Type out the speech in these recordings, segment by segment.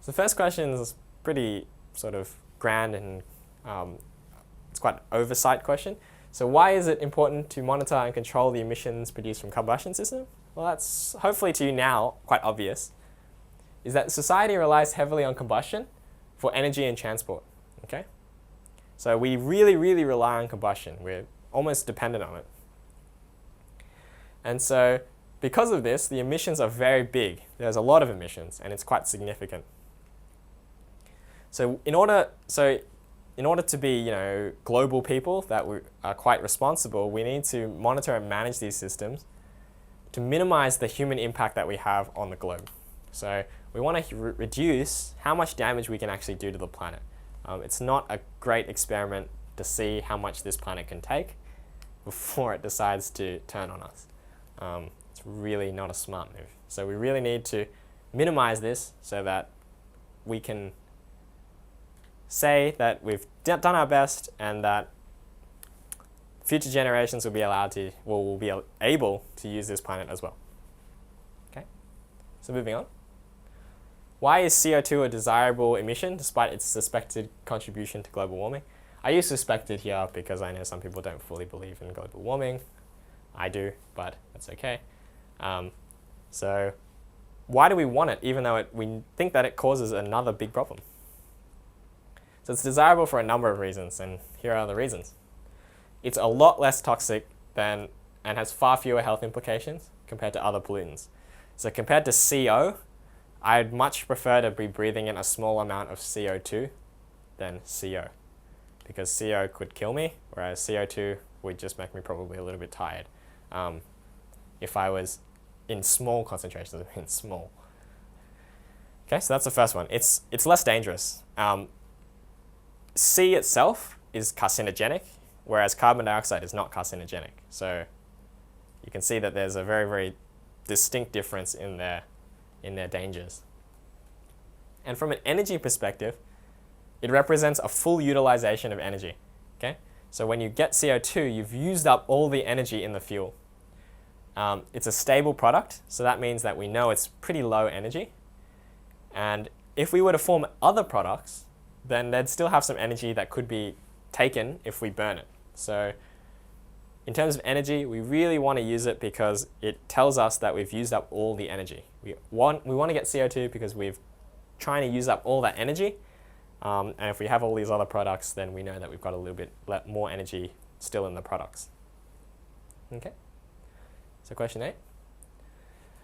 So the first question is pretty sort of grand and it's quite an oversight question. So why is it important to monitor and control the emissions produced from combustion system? Well, that's hopefully to you now quite obvious, is that society relies heavily on combustion for energy and transport, okay? So we really, really rely on combustion. We're almost dependent on it. And so because of this, the emissions are very big. There's a lot of emissions and it's quite significant. So in order to be, global people that we are quite responsible, we need to monitor and manage these systems to minimize the human impact that we have on the globe. So we want to reduce how much damage we can actually do to the planet. It's not a great experiment to see how much this planet can take before it decides to turn on us. It's really not a smart move. So we really need to minimize this so that we can say that we've done our best and that future generations will be able to use this planet as well. Okay, so moving on. Why is CO2 a desirable emission despite its suspected contribution to global warming? I use suspected here because I know some people don't fully believe in global warming. I do, but that's okay. So why do we want it even though we think that it causes another big problem? So it's desirable for a number of reasons, and here are the reasons. It's a lot less toxic and has far fewer health implications compared to other pollutants. So compared to CO, I'd much prefer to be breathing in a small amount of CO2 than CO, because CO could kill me, whereas CO2 would just make me probably a little bit tired if I was in small concentrations, in small. Okay, so that's the first one. It's less dangerous. C itself is carcinogenic, whereas carbon dioxide is not carcinogenic. So you can see that there's a very, very distinct difference in their dangers. And from an energy perspective, it represents a full utilization of energy. Okay? So when you get CO2, you've used up all the energy in the fuel. It's a stable product, so that means that we know it's pretty low energy. And if we were to form other products, then they'd still have some energy that could be taken if we burn it. So in terms of energy, we really want to use it because it tells us that we've used up all the energy. We want to get CO2 because we're trying to use up all that energy. And if we have all these other products, then we know that we've got a little bit more energy still in the products. Okay, so question 8.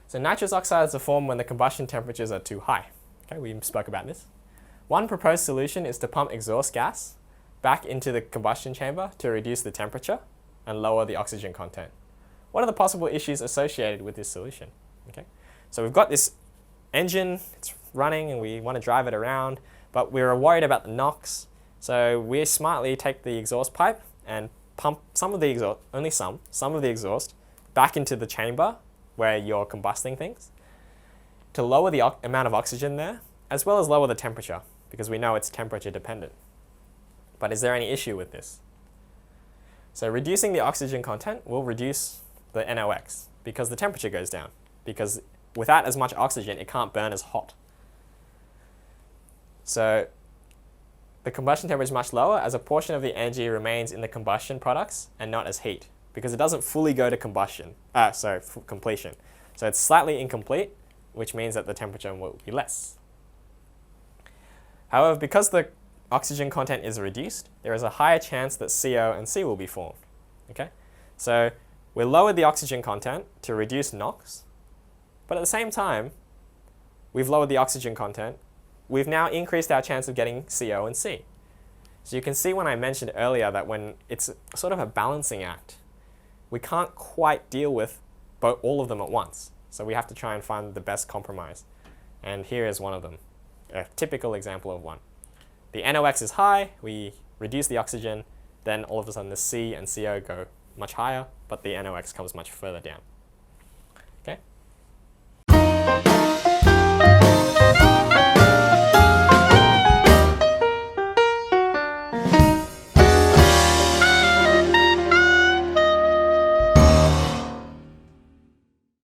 So nitrous oxides are formed when the combustion temperatures are too high. Okay, we spoke about this. One proposed solution is to pump exhaust gas back into the combustion chamber to reduce the temperature and lower the oxygen content. What are the possible issues associated with this solution? Okay, so we've got this engine, it's running and we want to drive it around, but we're worried about the NOx. So we smartly take the exhaust pipe and pump some of the exhaust, only some of the exhaust back into the chamber where you're combusting things to lower the amount of oxygen there, as well as lower the temperature, because we know it's temperature dependent. But is there any issue with this? So reducing the oxygen content will reduce the NOx because the temperature goes down, because without as much oxygen, it can't burn as hot. So the combustion temperature is much lower as a portion of the energy remains in the combustion products and not as heat, because it doesn't fully go to completion. So it's slightly incomplete, which means that the temperature will be less. However, because the oxygen content is reduced, there is a higher chance that CO and C will be formed. Okay? So we lowered the oxygen content to reduce NOx, but at the same time, we've lowered the oxygen content. We've now increased our chance of getting CO and C. So you can see when I mentioned earlier that when it's sort of a balancing act, we can't quite deal with all of them at once. So we have to try and find the best compromise. And here is one of them, a typical example of one. The NOx is high, we reduce the oxygen, then all of a sudden the C and CO go much higher, but the NOx comes much further down.